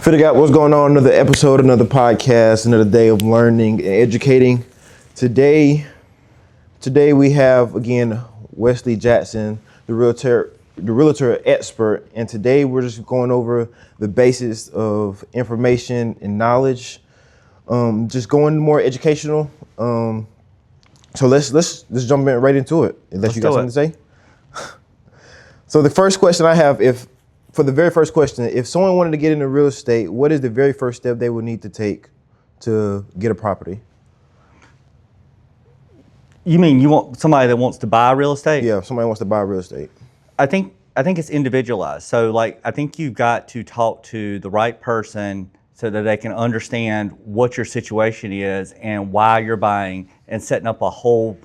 Figuring out what's going on, another episode, another podcast, another day of learning and educating. Today we have again Wesley Jackson, the realtor expert, and today we're just going over the basis of information and knowledge. Just going more educational. So let's jump right into it. Unless you got something to say. So the first question I have, if someone wanted to get into real estate, what is the very first step they would need to take to get a property? You mean you want somebody that wants to buy real estate? Yeah, if somebody wants to buy real estate. I think it's individualized. So I think you've got to talk to the right person so that they can understand what your situation is and why you're buying, and setting up a whole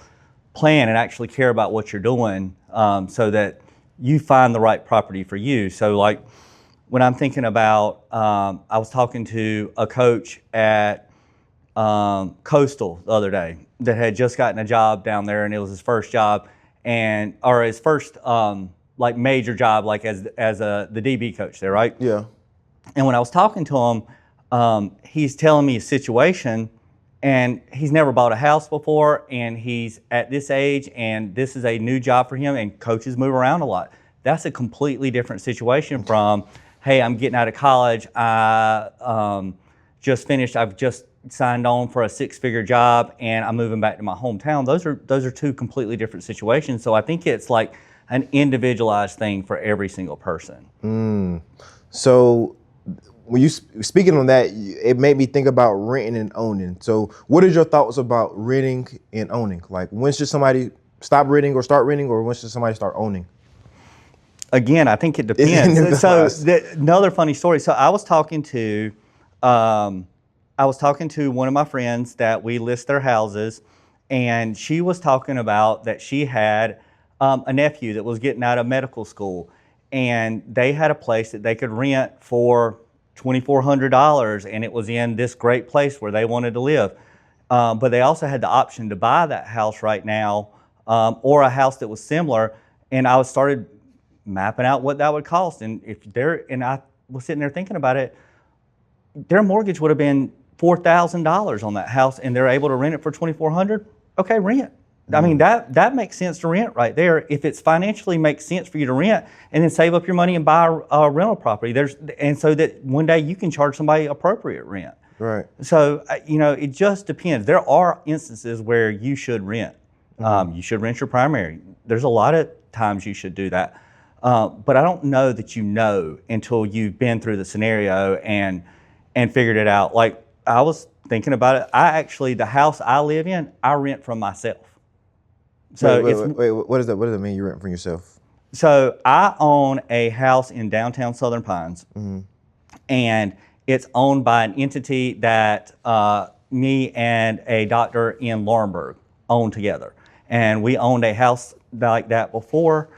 plan and actually care about what you're doing, so that you find the right property for you. So when I'm thinking about, I was talking to a coach at Coastal the other day that had just gotten a job down there, and it was his first job, or his first major job, as the DB coach there, right? Yeah. And when I was talking to him, he's telling me a situation, and he's never bought a house before, and he's at this age, and this is a new job for him, and coaches move around a lot. That's a completely different situation from, hey, I'm getting out of college, I've just signed on for a 6-figure job, and I'm moving back to my hometown. Those are two completely different situations. So I think it's like an individualized thing for every single person. So when you speaking on that, it made me think about renting and owning. So what is your thoughts about renting and owning? Like, when should somebody stop renting or start renting, or when should somebody start owning? Again, I think it depends. So another funny story. So I was talking to one of my friends that we list their houses, and she was talking about that she had a nephew that was getting out of medical school, and they had a place that they could rent for $2,400, and it was in this great place where they wanted to live. But they also had the option to buy that house right now, or a house that was similar. And I started mapping out what that would cost. And I was sitting there thinking about it, their mortgage would have been $4,000 on that house, and they're able to rent it for $2,400. Okay, rent. I mean, that makes sense to rent right there. If it's financially makes sense for you to rent, and then save up your money and buy a rental property, and so that one day you can charge somebody appropriate rent. Right. So it just depends. There are instances where you should rent. You should rent your primary. There's a lot of times you should do that. But I don't know that until you've been through the scenario and figured it out. Like, I was thinking about it. The house I live in, I rent from myself. So wait, what does that mean, you rent from yourself? So I own a house in downtown Southern Pines, and it's owned by an entity that me and a doctor in Laurinburg own together. And we owned a house like that before,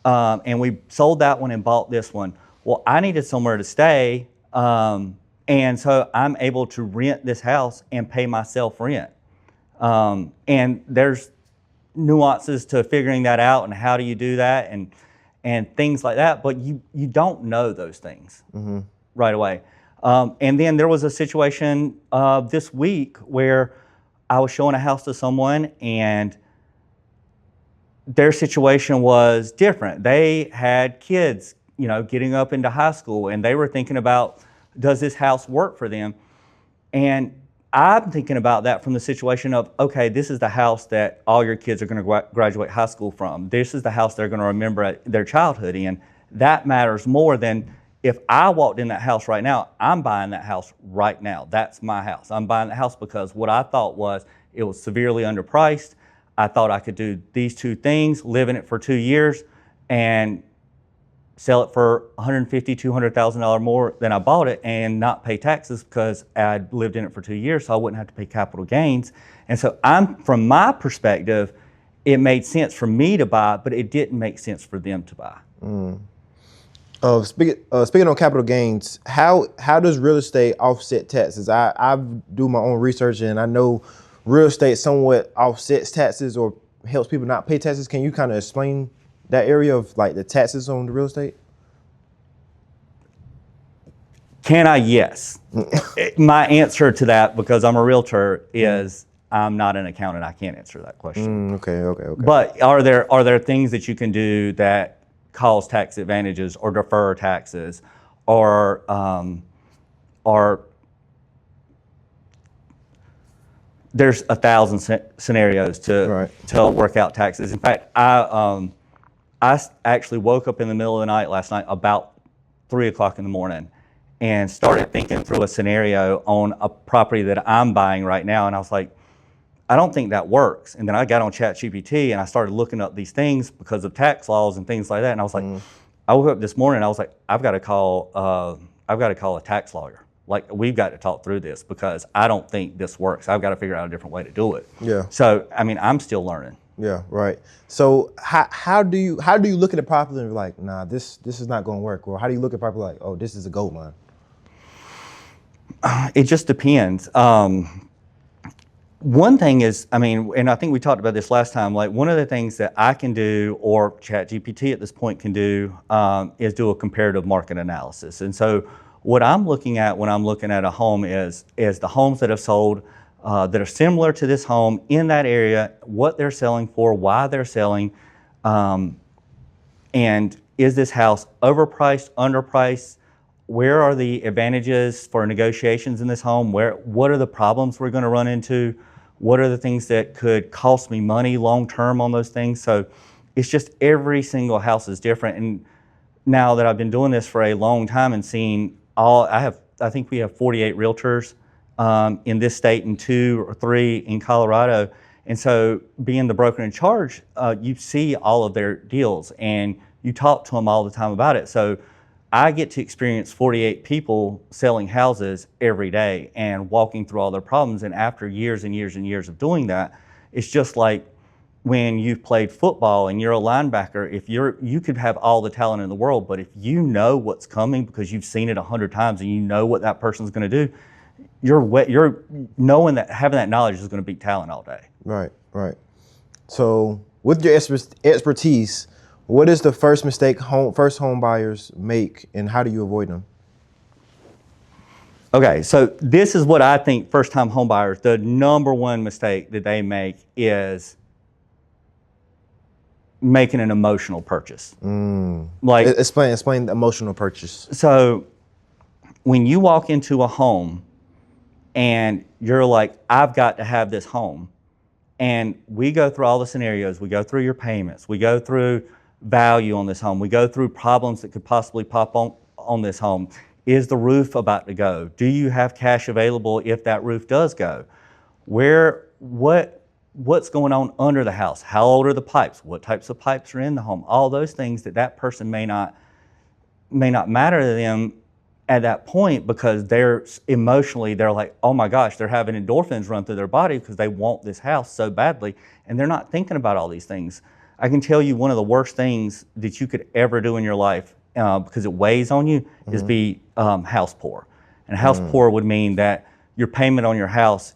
and we sold that one and bought this one. Well, I needed somewhere to stay, and so I'm able to rent this house and pay myself rent. And there's nuances to figuring that out, and how do you do that, and things like that, but you don't know those things right away. And then there was a situation this week where I was showing a house to someone, and their situation was different. They had kids, getting up into high school, and they were thinking about, does this house work for them? And I'm thinking about that from the situation of, okay, this is the house that all your kids are going to graduate high school from. This is the house they're going to remember their childhood in. That matters more than if I walked in that house right now. I'm buying that house right now. That's my house. I'm buying the house because what I thought was it was severely underpriced. I thought I could do these two things, live in it for 2 years, and sell it for $150,000, $200,000 more than I bought it, and not pay taxes because I'd lived in it for 2 years, so I wouldn't have to pay capital gains. And so from my perspective, it made sense for me to buy, but it didn't make sense for them to buy. Speaking on capital gains, how does real estate offset taxes? I do my own research, and I know real estate somewhat offsets taxes or helps people not pay taxes. Can you kind of explain that area of the taxes on the real estate? Can I? Yes. My answer to that, because I'm a realtor, is I'm not an accountant. I can't answer that question. Okay. But are there things that you can do that cause tax advantages or defer taxes, or there's 1,000 scenarios to work out taxes. In fact, I actually woke up in the middle of the night last night about 3 o'clock in the morning and started thinking through a scenario on a property that I'm buying right now. And I was like, I don't think that works. And then I got on ChatGPT and I started looking up these things because of tax laws and things like that. And I was like, I woke up this morning and I was like, I've got to call a tax lawyer. Like, we've got to talk through this because I don't think this works. I've got to figure out a different way to do it. Yeah. So, I mean, I'm still learning. Yeah, right. So how do you look at a property and be like, nah, this is not going to work? Or how do you look at a property like, oh, this is a gold mine? It just depends. One thing is, I mean, and I think we talked about this last time, like one of the things that I can do, or ChatGPT at this point can do, is do a comparative market analysis. And so what I'm looking at when I'm looking at a home is the homes that have sold that are similar to this home in that area, what they're selling for, why they're selling, and is this house overpriced, underpriced? Where are the advantages for negotiations in this home? What are the problems we're going to run into? What are the things that could cost me money long term on those things? So it's just every single house is different. And now that I've been doing this for a long time and seeing I think we have 48 realtors in this state and 2 or 3 in Colorado. And so being the broker in charge, you see all of their deals and you talk to them all the time about it. So I get to experience 48 people selling houses every day and walking through all their problems. And after years and years and years of doing that, it's just like when you've played football and you're a linebacker. You could have all the talent in the world, but if you know what's coming because you've seen it 100 times and you know what that person's going to do, you're knowing that, having that knowledge is going to beat talent all day. Right. So with your expertise, what is the first mistake first home buyers make, and how do you avoid them? Okay, so this is what I think first-time home buyers, the number one mistake that they make is making an emotional purchase. Like, explain the emotional purchase. So when you walk into a home and you're like, I've got to have this home, and we go through all the scenarios, we go through your payments, we go through value on this home, we go through problems that could possibly pop on this home. Is the roof about to go? Do you have cash available if that roof does go? What's going on under the house? How old are the pipes? What types of pipes are in the home? All those things that person may not matter to them at that point, because they're like, oh my gosh, they're having endorphins run through their body because they want this house so badly, and they're not thinking about all these things. I can tell you one of the worst things that you could ever do in your life, because it weighs on you, is be house poor. And house poor would mean that your payment on your house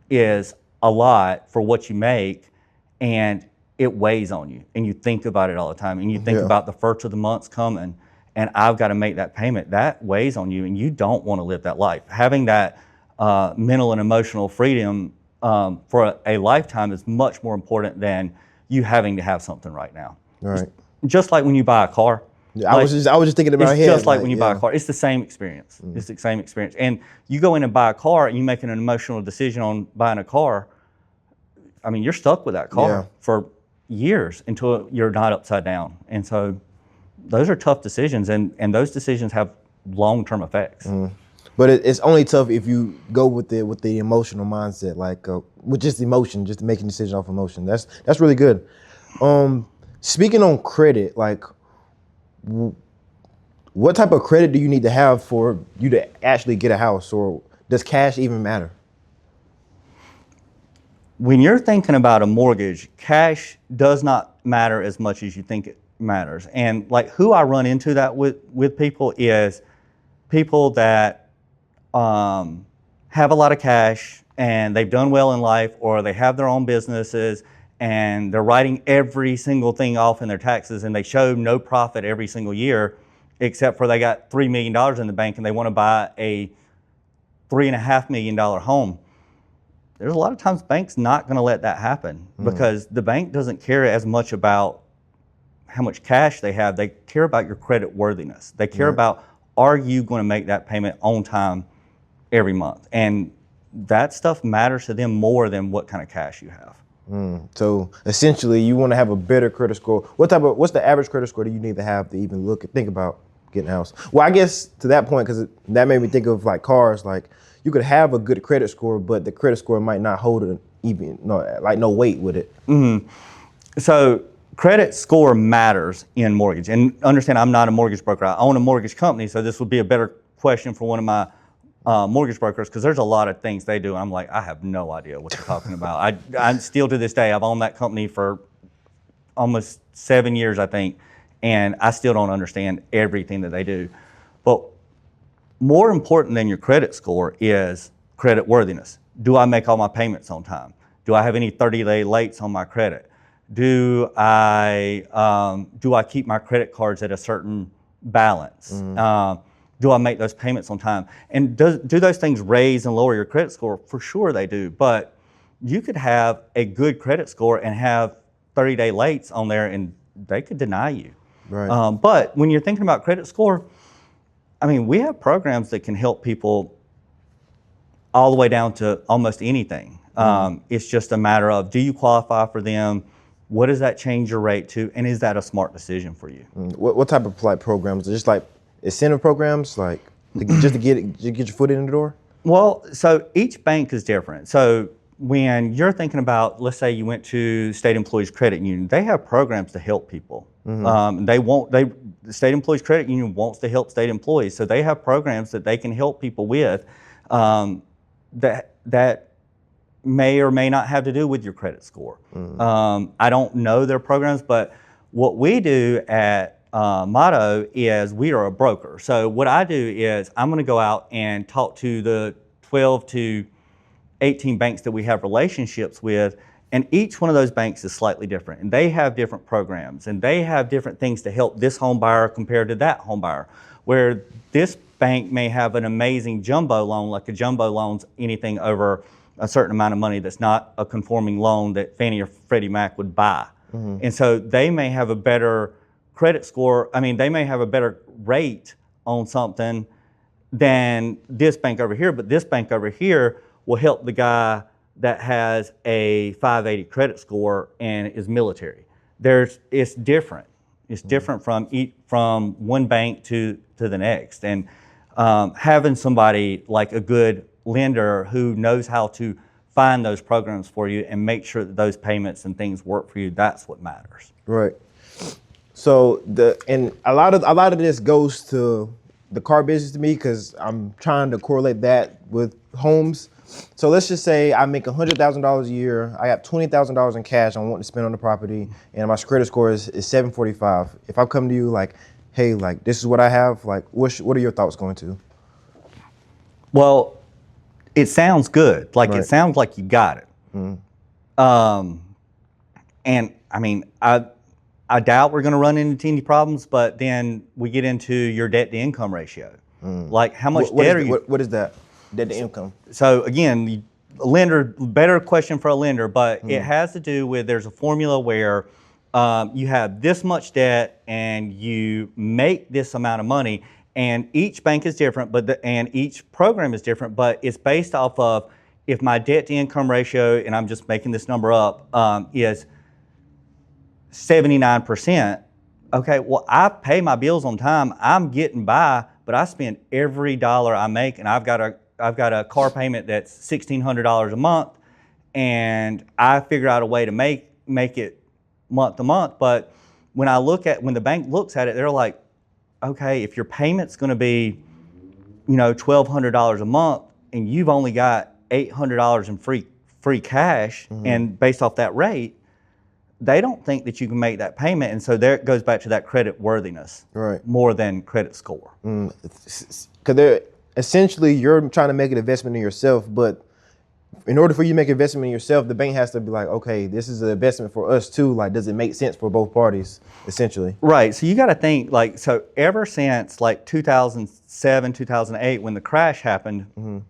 is a lot for what you make, and it weighs on you, and you think about it all the time, and you think about the first of the month's coming, and I've got to make that payment. That weighs on you, and you don't want to live that life. Having that mental and emotional freedom for a lifetime is much more important than you having to have something right now. Right. Just like when you buy a car. Yeah, I was just thinking about it. It's just like when you buy a car. It's the same experience. It's the same experience. And you go in and buy a car and you make an emotional decision on buying a car. I mean, you're stuck with that car for years until you're not upside down. And so those are tough decisions, and those decisions have long-term effects. But it's only tough if you go with the emotional mindset, like with just emotion, just making decisions off emotion. That's really good. Speaking on credit, like, what type of credit do you need to have for you to actually get a house, or does cash even matter? When you're thinking about a mortgage, cash does not matter as much as you think it matters. And like, who I run into that with people is people that have a lot of cash and they've done well in life, or they have their own businesses and they're writing every single thing off in their taxes, and they show no profit every single year, except for they got $3 million in the bank and they want to buy a $3.5 million home. There's a lot of times banks not going to let that happen because the bank doesn't care as much about how much cash they have. They care about your credit worthiness. They care about, are you going to make that payment on time every month? And that stuff matters to them more than what kind of cash you have. So essentially, you want to have a better credit score. What's the average credit score that you need to have to even think about getting a house? Well, I guess to that point, because that made me think of like cars. Like you could have a good credit score, but the credit score might not hold no weight with it. So credit score matters in mortgage. And understand, I'm not a mortgage broker. I own a mortgage company, so this would be a better question for one of my mortgage brokers, because there's a lot of things they do. I'm like, I have no idea what you're talking about. I'm still to this day, I've owned that company for almost 7 years, I think, and I still don't understand everything that they do. But more important than your credit score is credit worthiness. Do I make all my payments on time? Do I have any 30-day lates on my credit? Do I keep my credit cards at a certain balance? Do I make those payments on time? And do those things raise and lower your credit score? For sure they do. But you could have a good credit score and have 30-day lates on there and they could deny you. Right. But when you're thinking about credit score, I mean, we have programs that can help people all the way down to almost anything. It's just a matter of, do you qualify for them? What does that change your rate to? And is that a smart decision for you? What type of like programs? Just like incentive programs, like just to get your foot in the door? Well, so each bank is different. So when you're thinking about, let's say you went to State Employees Credit Union, they have programs to help people. The State Employees Credit Union wants to help state employees, so they have programs that they can help people with that may or may not have to do with your credit score. I don't know their programs, but what we do at Motto is we are a broker. So what I do is I'm going to go out and talk to the 12 to 18 banks that we have relationships with, and each one of those banks is slightly different, and they have different programs, and they have different things to help this home buyer compared to that home buyer. Where this bank may have an amazing jumbo loan, like a jumbo loan's anything over a certain amount of money that's not a conforming loan that Fannie or Freddie Mac would buy. And so they may have a better credit score, they may have a better rate on something than this bank over here, but this bank over here will help the guy that has a 580 credit score and is military. It's different. It's different from one bank to the next. And having somebody like a good lender who knows how to find those programs for you and make sure that those payments and things work for you, that's what matters. Right. So a lot of this goes to the car business to me, because I'm trying to correlate that with homes. So let's just say I make $100,000 a year. I have $20,000 in cash I want to spend on the property, and my credit score is 745. If I come to you like, hey, like this is what I have, like what are your thoughts going to? Well, it sounds good. Like It sounds like you got it. And I doubt we're going to run into any problems, but then we get into your debt to income ratio. Like how much debt are you? What is that? Debt to income. So again, better question for a lender, but it has to do with, there's a formula where you have this much debt and you make this amount of money, and each bank is different, and each program is different, but it's based off of, if my debt to income ratio, and I'm just making this number up, is 79%, okay, well, I pay my bills on time, I'm getting by, but I spend every dollar I make, and I've got a car payment that's $1,600 a month, and I figure out a way to make it month to month. But when the bank looks at it, they're like, okay, if your payment's going to be, $1,200 a month, and you've only got $800 in free cash, and based off that rate, they don't think that you can make that payment. And so there it goes back to that credit worthiness, more than credit score. Because essentially you're trying to make an investment in yourself, but in order for you to make investment in yourself, the bank has to be like, okay, this is an investment for us too. Like, does it make sense for both parties, essentially? Right. So you got to think like, so ever since like 2007, 2008, when the crash happened,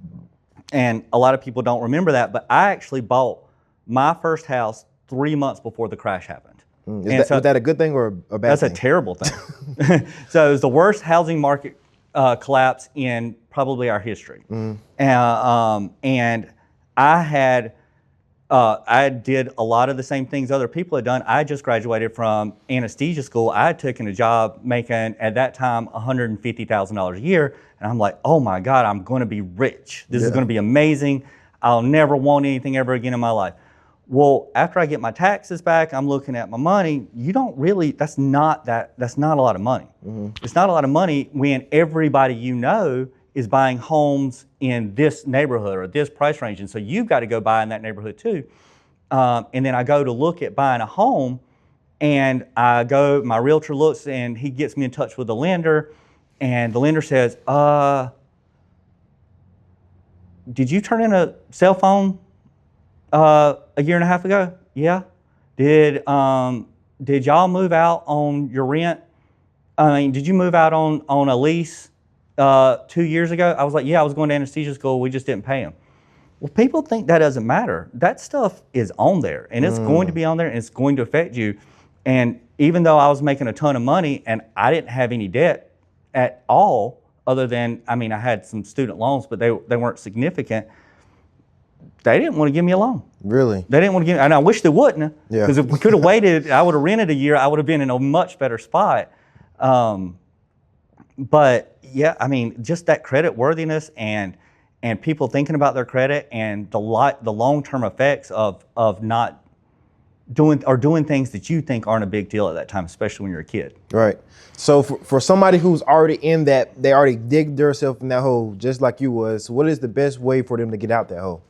and a lot of people don't remember that, but I actually bought my first house 3 months before the crash happened. Is that a good thing or a bad thing? That's a terrible thing. So it was the worst housing market collapse in probably our history. And I did a lot of the same things other people had done. I just graduated from anesthesia school. I had taken a job making, at that time, $150,000 a year. And I'm like, oh my God, I'm going to be rich. This is going to be amazing. I'll never want anything ever again in my life. Well, after I get my taxes back, I'm looking at my money. You don't really, that's not a lot of money. It's not a lot of money when everybody you know is buying homes in this neighborhood or this price range. And so you've got to go buy in that neighborhood too. And then I go to look at buying a home, and my realtor looks and he gets me in touch with the lender, and the lender says, did you turn in a cell phone a year and a half ago? Yeah. Did y'all move out on your rent? I mean, did you move out on a lease 2 years ago? I was like, yeah, I was going to anesthesia school. We just didn't pay them. Well, people think that doesn't matter. That stuff is on there, and it's going to be on there, and it's going to affect you. And even though I was making a ton of money and I didn't have any debt at all, other than, I mean, I had some student loans, but they weren't significant. They didn't want to give me a loan. Really? They didn't want to give me, and I wish they wouldn't. Yeah. Because if we could have waited, I would have rented a year. I would have been in a much better spot. But yeah, I mean, just that credit worthiness and people thinking about their credit and the long-term effects of not doing things that you think aren't a big deal at that time, especially when you're a kid. Right. So for somebody who's already in that, they already digged themselves in that hole, just like you was, what is the best way for them to get out that hole?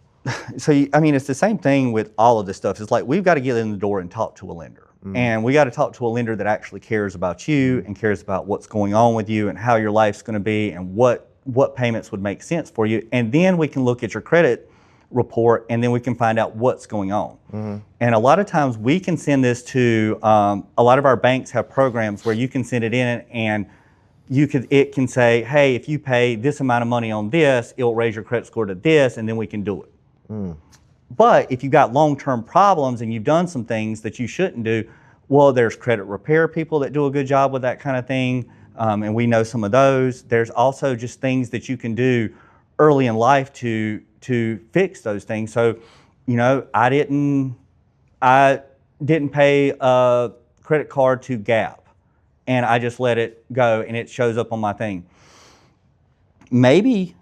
So, I mean, it's the same thing with all of this stuff. It's like, we've got to get in the door and talk to a lender. And we got to talk to a lender that actually cares about you and cares about what's going on with you and how your life's going to be and what payments would make sense for you. And then we can look at your credit report, and then we can find out what's going on. And a lot of times we can send this to, a lot of our banks have programs where you can send it in, and it can say, hey, if you pay this amount of money on this, it'll raise your credit score to this, and then we can do it. But if you've got long-term problems and you've done some things that you shouldn't do, well, there's credit repair people that do a good job with that kind of thing, and we know some of those. There's also just things that you can do early in life to fix those things. So, you know, I didn't pay a credit card to Gap, and I just let it go, and it shows up on my thing. Maybe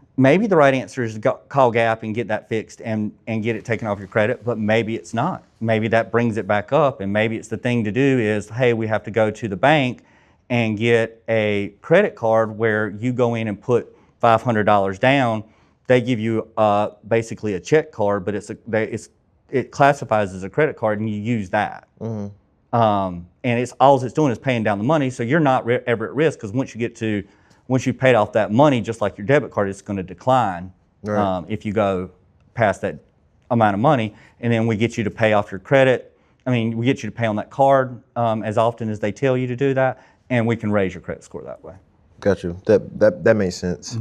the right answer is to call Gap and get that fixed and get it taken off your credit, but maybe it's not. Maybe that brings it back up, and maybe it's the thing to do is, hey, we have to go to the bank and get a credit card where you go in and put $500 down. They give you basically a check card, but it classifies as a credit card, and you use that. And all it's doing is paying down the money, so you're not ever at risk, because once you've paid off that money, just like your debit card, it's going to decline if you go past that amount of money. And then we get you to pay off your credit. I mean, we get you to pay on that card as often as they tell you to do that, and we can raise your credit score that way. Got you. That makes sense.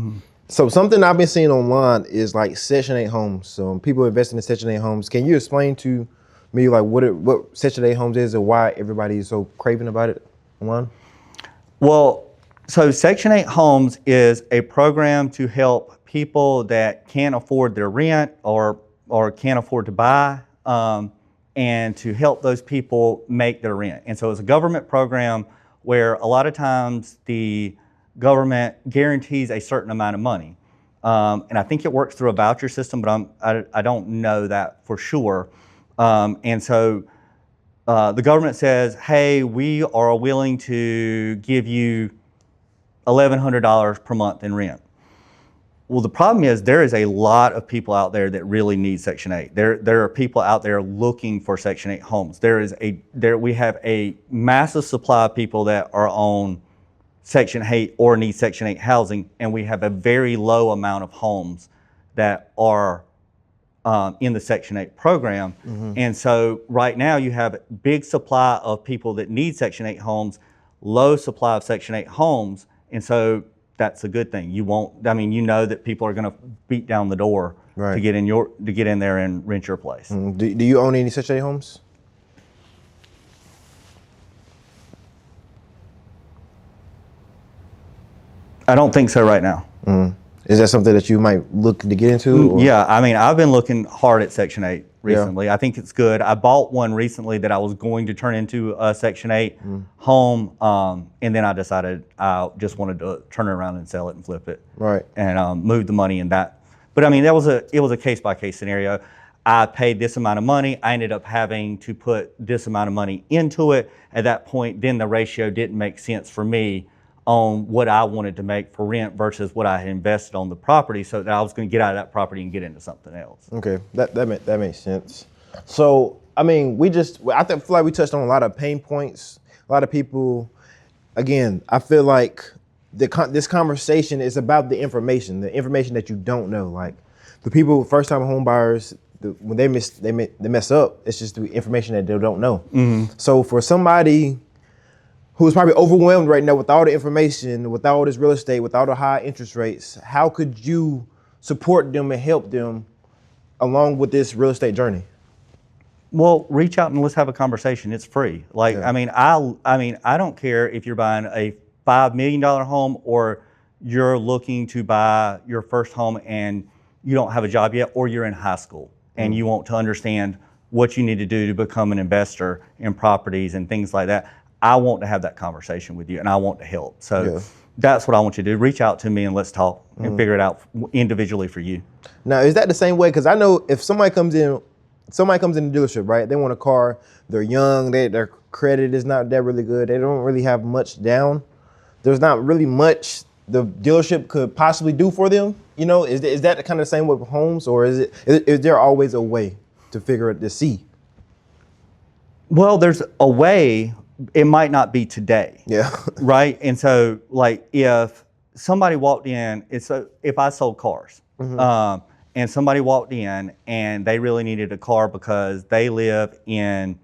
So something I've been seeing online is like Section 8 homes. So people investing in Section 8 homes. Can you explain to me like what Section 8 homes is and why everybody is so craving about it online? Well, so Section 8 Homes is a program to help people that can't afford their rent or can't afford to buy, and to help those people make their rent. And so it's a government program where a lot of times the government guarantees a certain amount of money. And I think it works through a voucher system, but I don't know that for sure. And so the government says, hey, we are willing to give you $1,100 per month in rent. Well, the problem is there is a lot of people out there that really need Section 8. There are people out there looking for Section 8 homes. We have a massive supply of people that are on Section 8 or need Section 8 housing, and we have a very low amount of homes that are in the Section 8 program. And so right now you have a big supply of people that need Section 8 homes, low supply of Section 8 homes. And so that's a good thing. You won't, I mean, you know that people are going to beat down the door to get in there and rent your place. Do you own any Section 8 homes? I don't think so right now. Is that something that you might look to get into? Or? Yeah, I mean, I've been looking hard at Section 8 recently. I think it's good. I bought one recently that I was going to turn into a Section 8 home, and then I decided I just wanted to turn it around and sell it and flip it. Right. And move the money in that. But I mean, it was a case-by-case scenario. I paid this amount of money. I ended up having to put this amount of money into it. At that point, then the ratio didn't make sense for me on what I wanted to make for rent versus what I had invested on the property, so that I was going to get out of that property and get into something else. Okay, that makes sense. So, I mean, I feel like we touched on a lot of pain points. A lot of people, again, I feel like this conversation is about the information that you don't know. Like the people, first-time home buyers, when they mess up, it's just the information that they don't know. So for somebody who's probably overwhelmed right now with all the information, with all this real estate, with all the high interest rates, how could you support them and help them along with this real estate journey? Well, reach out and let's have a conversation. It's free. Like, I mean, I don't care if you're buying a $5 million home or you're looking to buy your first home and you don't have a job yet, or you're in high school and you want to understand what you need to do to become an investor in properties and things like that. I want to have that conversation with you and I want to help. So that's what I want you to do. Reach out to me and let's talk and figure it out individually for you. Now, is that the same way? Because I know if somebody comes in the dealership, right? They want a car, they're young, their credit is not that really good. They don't really have much down. There's not really much the dealership could possibly do for them. You know, is that kind of the same with homes, or is there always a way to figure it to see? Well, there's a way. It might not be today. Yeah. Right. And so, like, if somebody walked in, if I sold cars, and somebody walked in and they really needed a car because they live in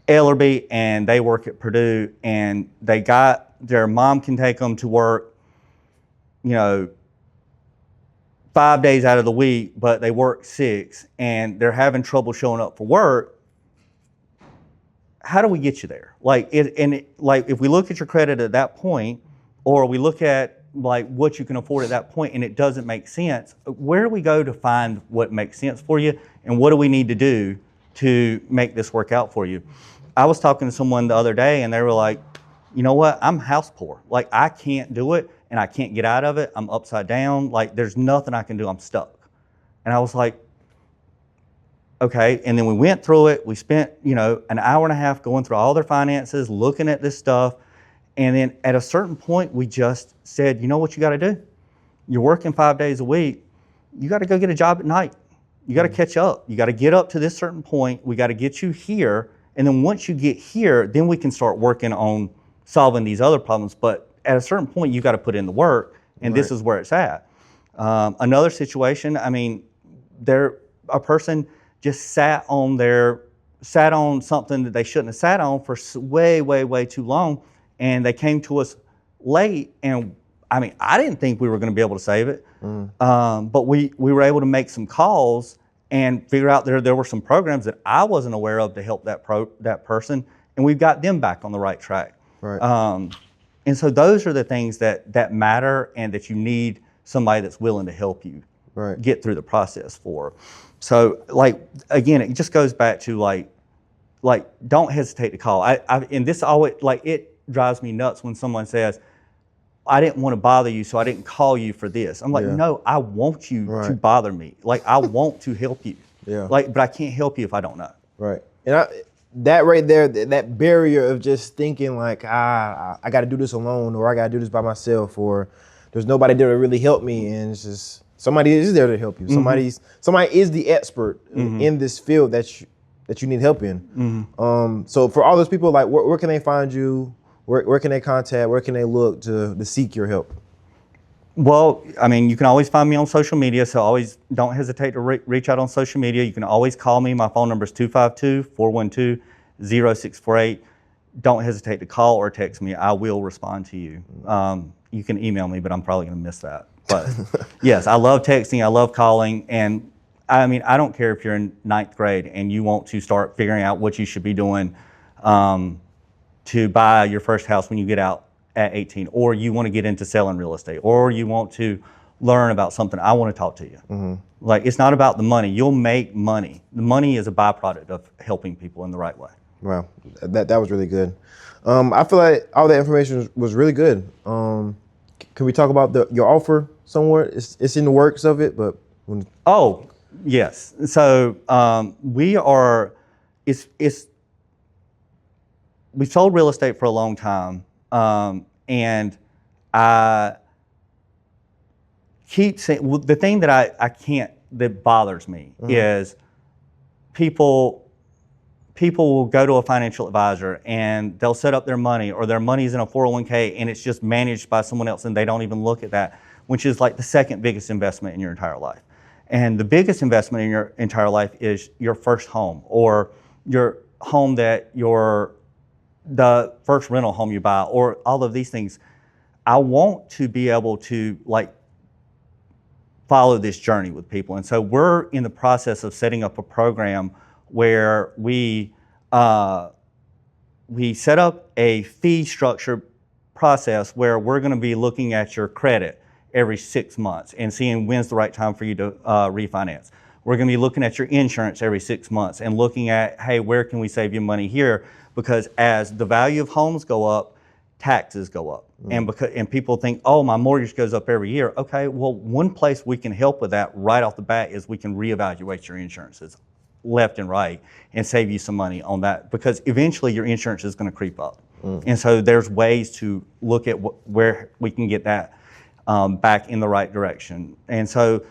Ellerby and they work at Purdue, and their mom can take them to work, 5 days out of the week, but they work 6 and they're having trouble showing up for work. How do we get you there? Like, if we look at your credit at that point, or we look at like what you can afford at that point, and it doesn't make sense, where do we go to find what makes sense for you, and what do we need to do to make this work out for you? I was talking to someone the other day, and they were like, you know what? I'm house poor. Like, I can't do it, and I can't get out of it. I'm upside down. Like, there's nothing I can do. I'm stuck. And I was like, okay. And then we went through it. We spent, an hour and a half going through all their finances, looking at this stuff. And then at a certain point, we just said, you know what you got to do? You're working 5 days a week. You got to go get a job at night. You got to catch up. You got to get up to this certain point. We got to get you here. And then once you get here, then we can start working on solving these other problems. But at a certain point, you got to put in the work. And this is where it's at. Another situation, I mean, a person just sat on something that they shouldn't have sat on for way, way, way too long. And they came to us late. And I mean, I didn't think we were going to be able to save it. But we were able to make some calls and figure out there were some programs that I wasn't aware of to help that person. And we've got them back on the right track. Right. And so those are the things that matter, and that you need somebody that's willing to help you get through the process for. So, like, again, it just goes back to like don't hesitate to call. And this always, like, it drives me nuts when someone says, I didn't want to bother you, so I didn't call you for this. I'm like, no, I want you to bother me. Like, I want to help you. Like, but I can't help you if I don't know. Right. And that right there, that barrier of just thinking like, I got to do this alone, or I got to do this by myself, or there's nobody there to really help me, and it's just somebody is there to help you. Somebody is the expert in this field that you need help in. So for all those people, like, where can they find you? Where can they contact? Where can they look to seek your help? Well, I mean, you can always find me on social media, so always don't hesitate to reach out on social media. You can always call me. My phone number is 252-412-0648. Don't hesitate to call or text me. I will respond to you. You can email me, but I'm probably going to miss that. But yes, I love texting. I love calling. And I mean, I don't care if you're in 9th grade and you want to start figuring out what you should be doing to buy your first house when you get out at 18, or you want to get into selling real estate, or you want to learn about something. I want to talk to you. Like, it's not about the money. You'll make money. The money is a byproduct of helping people in the right way. Wow, that was really good. I feel like all that information was really good. Can we talk about your offer somewhere? It's in the works of it, but oh yes. So we've sold real estate for a long time, and I keep saying, well, the thing that that bothers me is people will go to a financial advisor and they'll set up their money, or their money's in a 401k and it's just managed by someone else and they don't even look at that, which is like the second biggest investment in your entire life. And the biggest investment in your entire life is your first home, or your home the first rental home you buy, or all of these things. I want to be able to follow this journey with people. And so we're in the process of setting up a program where we set up a fee structure process where we're going to be looking at your credit every 6 months and seeing when's the right time for you to refinance. We're going to be looking at your insurance every 6 months and looking at, hey, where can we save you money here? Because as the value of homes go up, taxes go up. And people think, oh, my mortgage goes up every year. Okay, well, one place we can help with that right off the bat is we can reevaluate your insurances left and right and save you some money on that, because eventually your insurance is going to creep up. And so there's ways to look at where we can get that back in the right direction. And so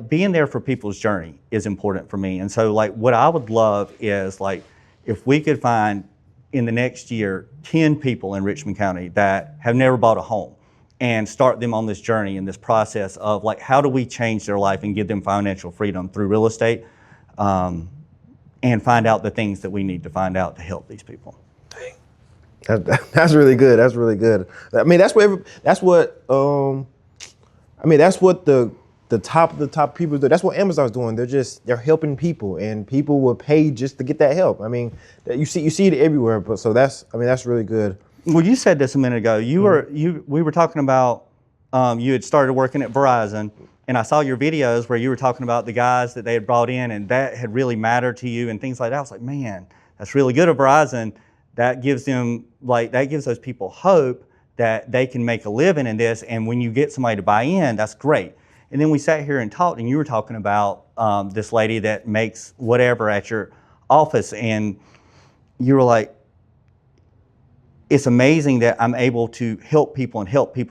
being there for people's journey is important for me. And so what I would love is if we could find in the next year 10 people in Richmond County that have never bought a home, and start them on this journey and this process of how do we change their life and give them financial freedom through real estate, and find out the things that we need to find out to help these people. That's really good. That's really good. I mean, that's what the top people do. That's what Amazon's doing. They're helping people, and people will pay just to get that help. I mean, you see it everywhere. But so that's really good. Well, you said this a minute ago. We were talking about you had started working at Verizon, and I saw your videos where you were talking about the guys that they had brought in, and that had really mattered to you and things like that. I was like, man, that's really good at Verizon. That gives those people hope that they can make a living in this. And when you get somebody to buy in, that's great. And then we sat here and talked, and you were talking about this lady that makes whatever at your office, and you were like, it's amazing that I'm able to help people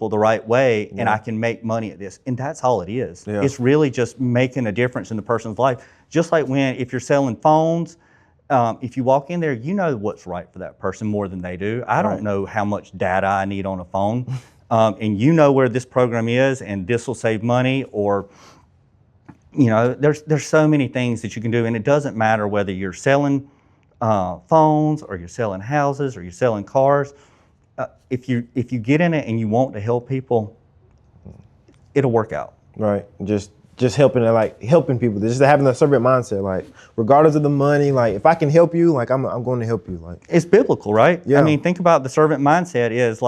the right way, and I can make money at this. And that's all it is. Yeah. It's really just making a difference in the person's life. Just like if you're selling phones, if you walk in there, you know what's right for that person more than they do. I don't know how much data I need on a phone. And you know where this program is, and this will save money, or there's so many things that you can do, and it doesn't matter whether you're selling phones, or you're selling houses, or you're selling cars. If you get in it and you want to help people, it'll work out. Right. Just helping people, just having a servant mindset, regardless of the money, if I can help you, I'm going to help you. It's biblical, right? Yeah. I mean, think about the servant mindset is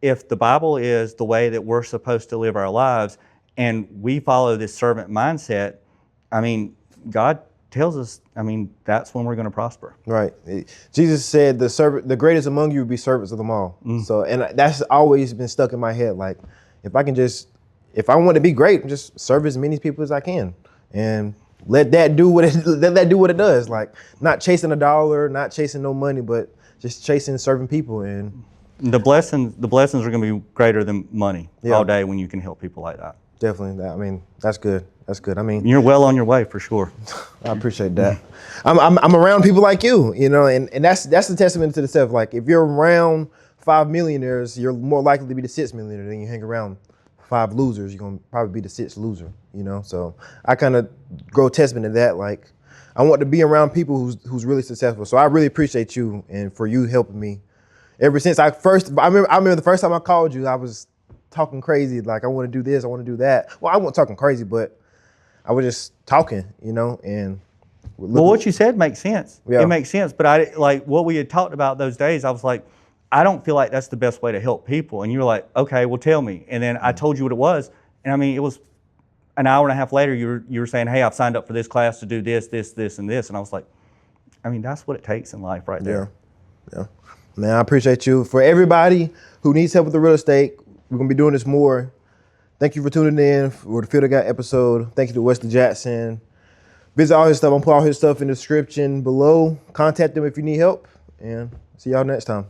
if the Bible is the way that we're supposed to live our lives, and we follow this servant mindset, God tells us, that's when we're going to prosper. Right. Jesus said the greatest among you will be servants of them all. So, and that's always been stuck in my head. If I want to be great, just serve as many people as I can, and let that do what it does. Not chasing a dollar, not chasing no money, but just chasing serving people. And the blessings are going to be greater than money all day when you can help people like that. Definitely. That's good. That's good. You're well on your way for sure. I appreciate that. I'm around people like you, and that's the testament to the self. If you're around 5 millionaires, you're more likely to be the 6th millionaire than you hang around 5 losers. You're gonna probably be the 6th loser, you know? So I kind of grow testament to that. Like, I want to be around people who's really successful. So I really appreciate you and for you helping me. Ever since I remember the first time I called you, I was talking crazy. Like, I want to do this, I want to do that. Well, I wasn't talking crazy, but I was just talking, you know, and well, what you said makes sense. Yeah. It makes sense. But I like what we had talked about those days. I was like, I don't feel like that's the best way to help people. And you were like, okay, well, tell me. And then I told you what it was. And I mean, it was an hour and a half later. You were saying, hey, I've signed up for this class to do this, this, this, and this. And I was like, I mean, that's what it takes in life, right there. Yeah. Man, I appreciate you. For everybody who needs help with the real estate, we're gonna be doing this more. Thank you for tuning in for the Field of God episode. Thank you to Wesley Jackson. Visit all his stuff. I'm gonna put all his stuff in the description below. Contact him if you need help. And see y'all next time.